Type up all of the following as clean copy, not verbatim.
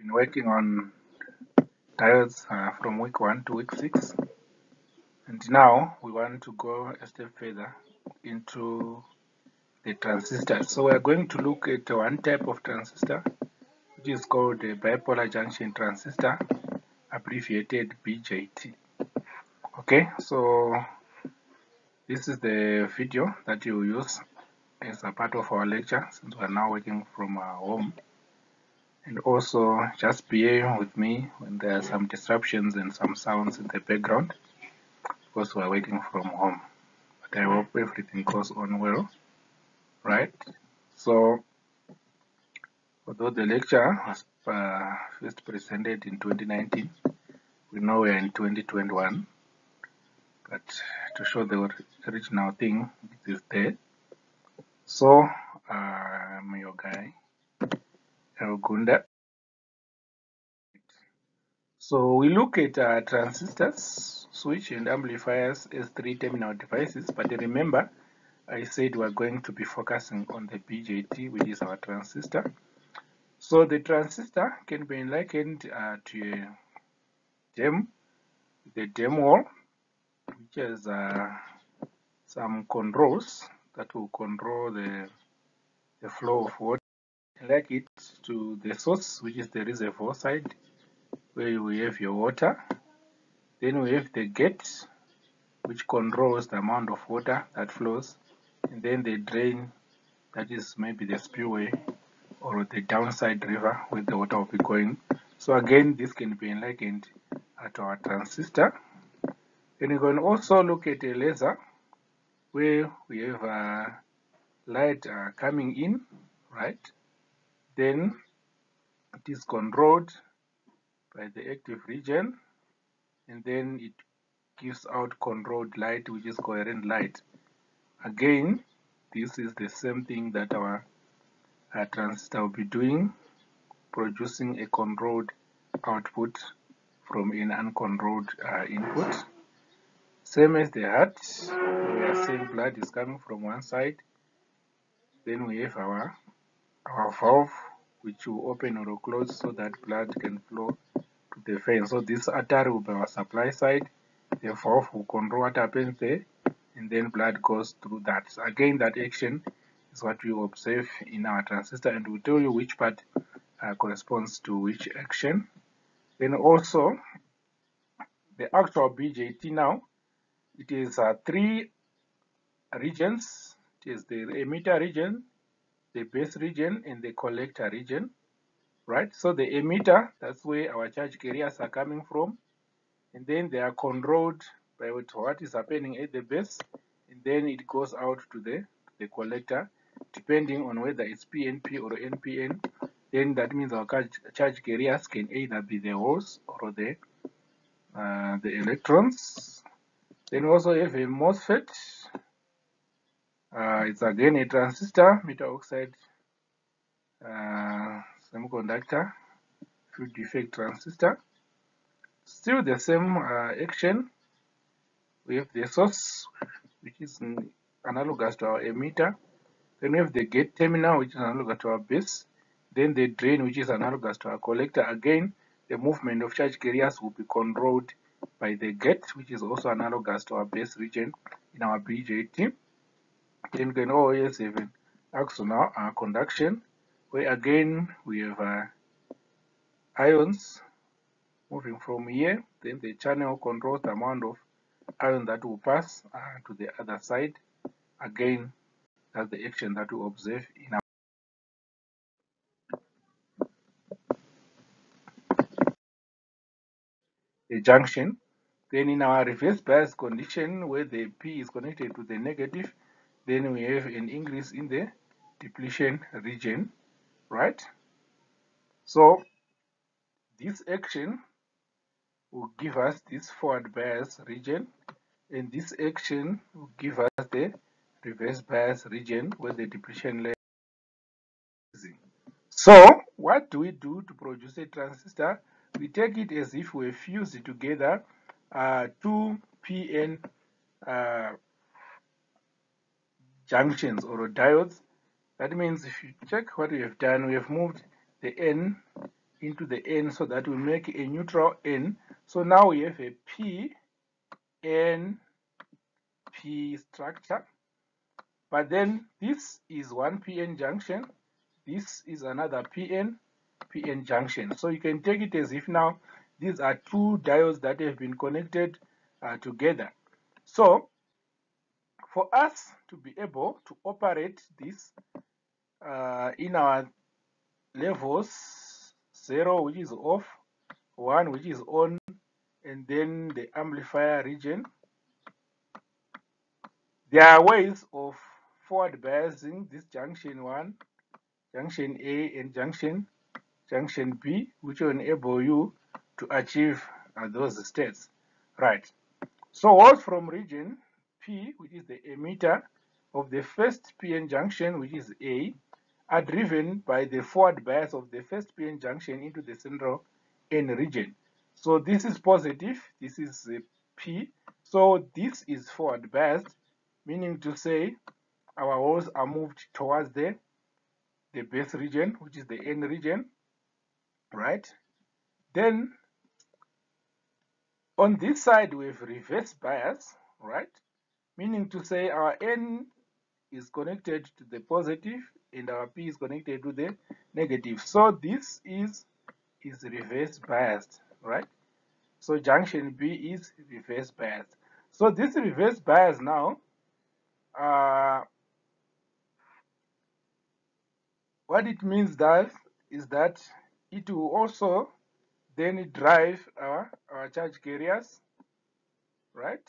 been working on diodes from week 1 to week 6, and now we want to go a step further into the transistors. So we are going to look at one type of transistor which is called a bipolar junction transistor, abbreviated BJT. Okay, so this is the video that you use as a part of our lecture, since we are now working from our home. And also just bear with me when there are some disruptions and some sounds in the background, because we are working from home. But I hope everything goes on well, right? So although the lecture was first presented in 2019, we know we are in 2021, but to show the original thing, it is there. So I'm your guy, Gunda. So we look at transistors, switch and amplifiers as three terminal devices, but remember I said we're going to be focusing on the BJT, which is our transistor. So the transistor can be likened to a dam, the dam wall, which has some controls that will control the flow of water. Like it to the source, which is the reservoir side, where we have your water. Then we have the gate, which controls the amount of water that flows, and then the drain, that is maybe the spillway or the downside river where the water will be going. So again, this can be likened to our transistor. And you can also look at a laser where we have light coming in, right? Then it is controlled by the active region, and then it gives out controlled light, which is coherent light. Again, this is the same thing that our transistor will be doing, producing a controlled output from an uncontrolled input. Same as the heart, we are saying blood is coming from one side. Then we have our valve, which will open or close so that blood can flow to the vein. So this artery will be our supply side. The valve will control what happens there, and then blood goes through that. So again, that action is what we observe in our transistor, and we'll tell you which part corresponds to which action. Then also, the actual BJT now, it is three regions. It is the emitter region, the base region, and the collector region, right? So the emitter, that's where our charge carriers are coming from, and then they are controlled by what is happening at the base, and then it goes out to the collector, depending on whether it's PNP or NPN. Then that means our charge carriers can either be the holes or the electrons. Then also have a MOSFET. It's again a transistor, metal oxide semiconductor field defect transistor. Still the same action. We have the source, which is analogous to our emitter. Then we have the gate terminal, which is analogous to our base. Then the drain, which is analogous to our collector. Again, the movement of charge carriers will be controlled by the gate, which is also analogous to our base region in our BJT. Then we can always have an axonal conduction, where again we have ions moving from here. Then the channel controls the amount of ion that will pass to the other side. Again, that's the action that we observe in our junction. Then in our reverse bias condition, where the P is connected to the negative, then we have an increase in the depletion region, right? So this action will give us this forward bias region, and this action will give us the reverse bias region where the depletion layer is. So what do we do to produce a transistor? We take it as if we fuse it together two PN junctions or diodes. That means if you check what we have done, we have moved the N into the N so that we make a neutral N. So now we have a P, N, P structure. But then this is one PN junction. This is another PN junction. So you can take it as if now these are two diodes that have been connected together. So for us to be able to operate this in our levels, 0 which is off, 1 which is on, and then the amplifier region, there are ways of forward biasing this junction 1, junction A, and junction B, which will enable you to achieve those states. Right. So walls from region P, which is the emitter of the first PN junction, which is A, are driven by the forward bias of the first PN junction into the central N region. So this is positive, this is P. So this is forward biased, meaning to say our walls are moved towards the base region, which is the N region, right? Then on this side we have reverse bias, right? Meaning to say our N is connected to the positive and our P is connected to the negative. So this is reverse biased, right? So junction B is reverse biased. So this reverse bias now, what it means that is that it will also then drive our charge carriers, right?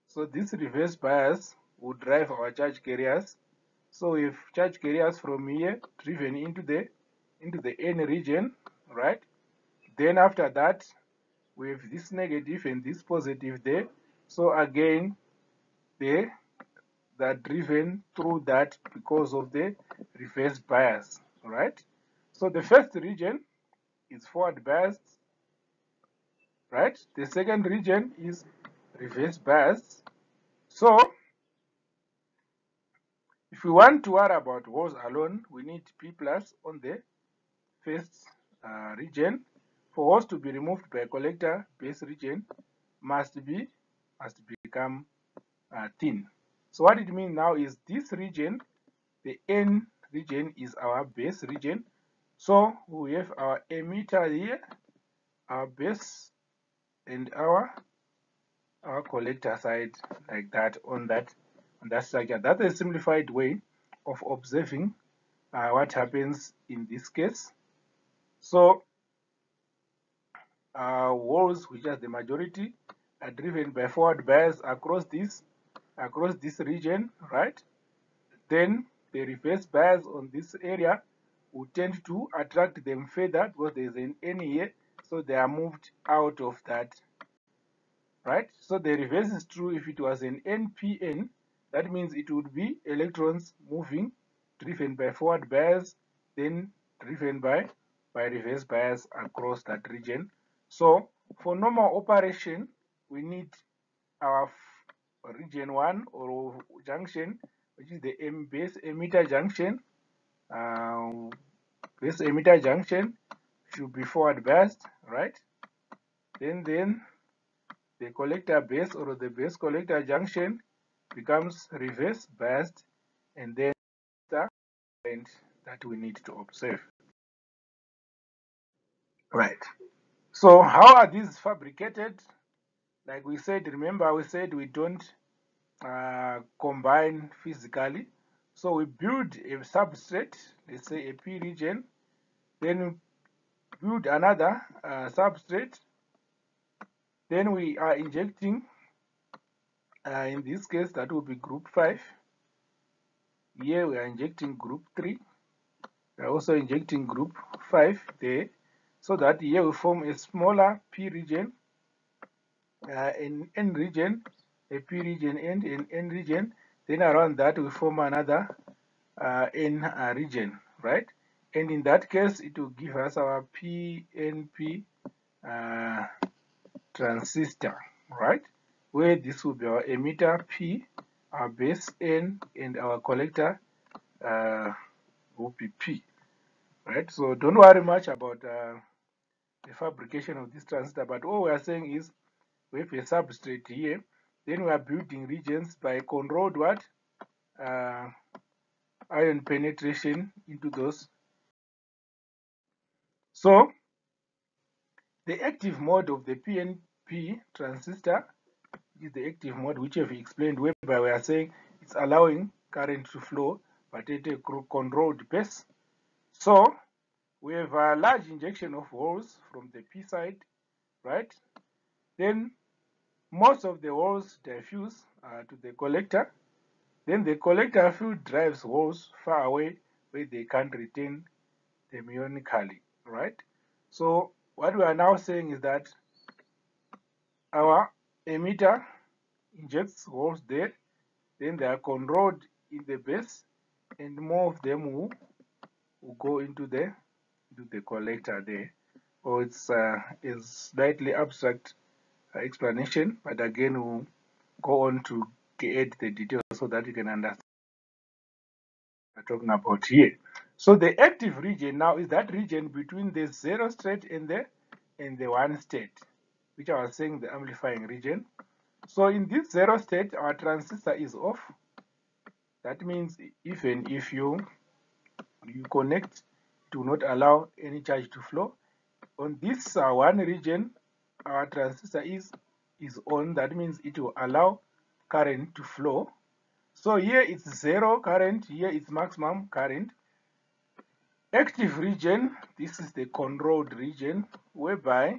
So this reverse bias will drive our charge carriers. So if charge carriers from here driven into the N region, right? Then after that, we have this negative and this positive there. So again, they're driven through that because of the reverse bias, right? So the first region is forward biased, right? The second region is reverse biased. So if we want to worry about walls alone, we need P plus on the first region. For walls to be removed by a collector, base region must become thin. So what it means now is this region, the N region, is our base region. So we have our emitter here, our base, and our collector side like that on that structure. That's a simplified way of observing what happens in this case. So walls, which are the majority, are driven by forward bias across this region, right? Then the reverse bias on this area will tend to attract them further because there is an N here, so they are moved out of that, right? So the reverse is true if it was an NPN. That means it would be electrons moving, driven by forward bias, then driven by reverse bias across that region. So for normal operation, we need our region 1 or junction, which is the base emitter junction. Base emitter junction should be forward biased, right? Then the collector base or the base collector junction becomes reverse biased, and then the point that we need to observe. Right. So how are these fabricated? Like we said, remember we said we don't combine physically. So we build a substrate, let's say a P region, then we build another substrate, then we are injecting, in this case that will be group 5. Here we are injecting group 3. We are also injecting group 5 there, so that here we form a smaller P region, an N region, a P region and an N region. Then around that we form another N region, right? And in that case, it will give us our PNP transistor, right? Where this will be our emitter P, our base N, and our collector will be P, right? So don't worry much about the fabrication of this transistor. But all we are saying is we have a substrate here, then we are building regions by controlled what? Ion penetration into those. So the active mode of the PNP transistor is the active mode which I've explained, whereby we are saying it's allowing current to flow but at a controlled pace. So we have a large injection of holes from the P side, right? Then most of the holes diffuse to the collector. Then the collector field drives holes far away where they can't retain thermionically, right? So what we are now saying is that our emitter injects holes there, then they are controlled in the base, and more of them will go into the collector there. Or it's a slightly abstract explanation, but again we'll go on to add the details so that you can understand what we're talking about here. So the active region now is that region between the 0 state and the 1 state, which I was saying the amplifying region. So in this 0 state, our transistor is off. That means even if you connect, it will not allow any charge to flow. On this one region, our transistor is on. That means it will allow current to flow. So here it's 0 current, here it's maximum current. Active region, this is the controlled region, whereby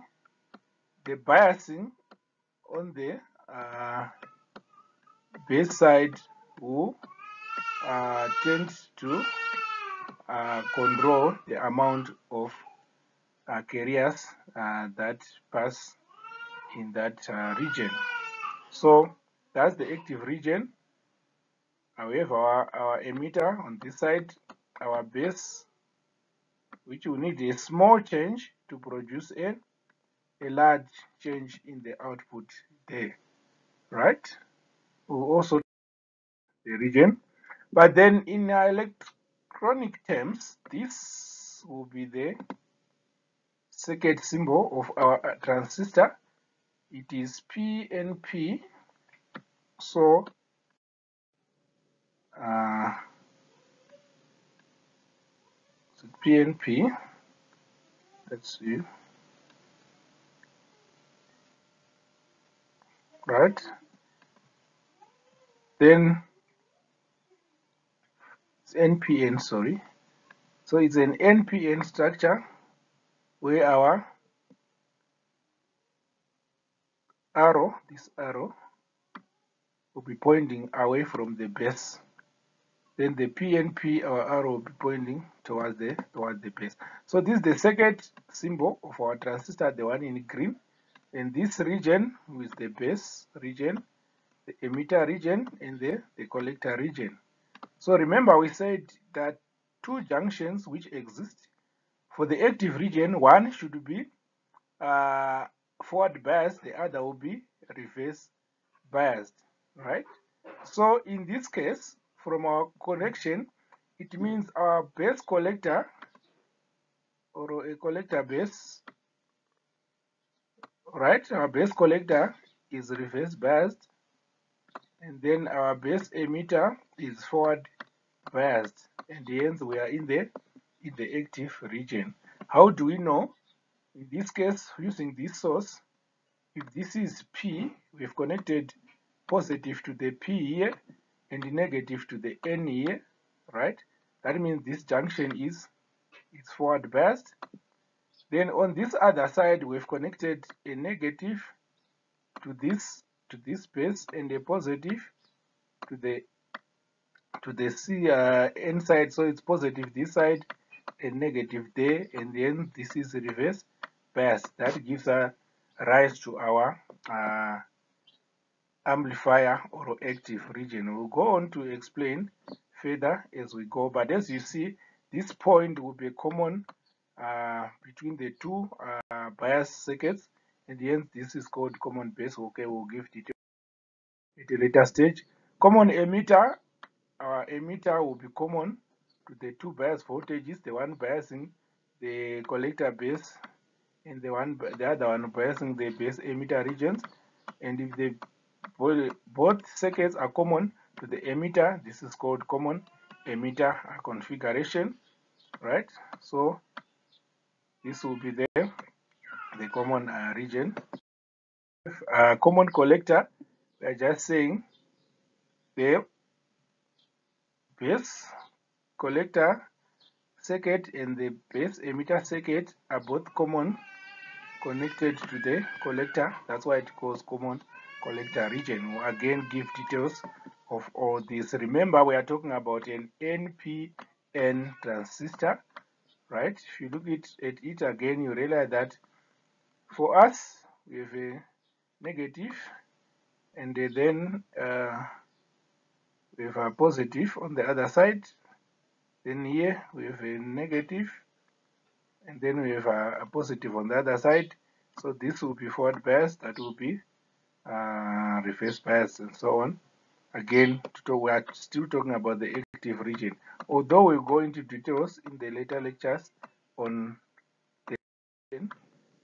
the biasing on the base side will tend to control the amount of carriers that pass in that region. So that's the active region. We have our emitter on this side, our base, which will need a small change to produce a large change in the output there, right? We'll also the region, but then in electronic terms, this will be the circuit symbol of our transistor. It is PNP. So PNP, let's see, right? Then it's NPN, sorry. So it's an NPN structure where our arrow, this arrow, will be pointing away from the base. Then the PNP, our arrow, will be pointing towards the base. So this is the circuit symbol of our transistor, the one in green. And this region with the base region, the emitter region, and the collector region. So remember we said that two junctions which exist. For the active region, one should be forward biased, the other will be reverse biased, right? So in this case, from our connection, it means our base collector or a collector base, right? Our base collector is reverse biased, and then our base emitter is forward biased, and hence we are in the active region. How do we know? In this case, using this source, if this is P, we've connected positive to the P here and negative to the N here, right? That means this junction is forward biased. Then on this other side, we've connected a negative to this base and a positive to the C N side. So it's positive this side and negative there, and then this is reverse bias. That gives a rise to our amplifier or active region. We'll go on to explain further as we go, but as you see, this point will be common between the two bias circuits, and hence this is called common base. Okay, we'll give details at a later stage. Common emitter, our emitter will be common to the two bias voltages, the one biasing the collector base and the other one biasing the base emitter regions. And if the both circuits are common to the emitter, this is called common emitter configuration, right? So this will be the common region. Common collector, we are just saying the base collector circuit and the base emitter circuit are both common connected to the collector. That's why it calls common collector region. We'll again give details of all this. Remember, we are talking about an NPN transistor, right? If you look at it again, you realize that for us, we have a negative, and then we have a positive on the other side. Then here we have a negative, and then we have a positive on the other side. So this will be forward bias, that will be reverse bias, and so on. Again, we are still talking about the active region, although we'll go into details in the later lectures on the region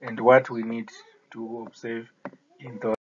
and what we need to observe in those.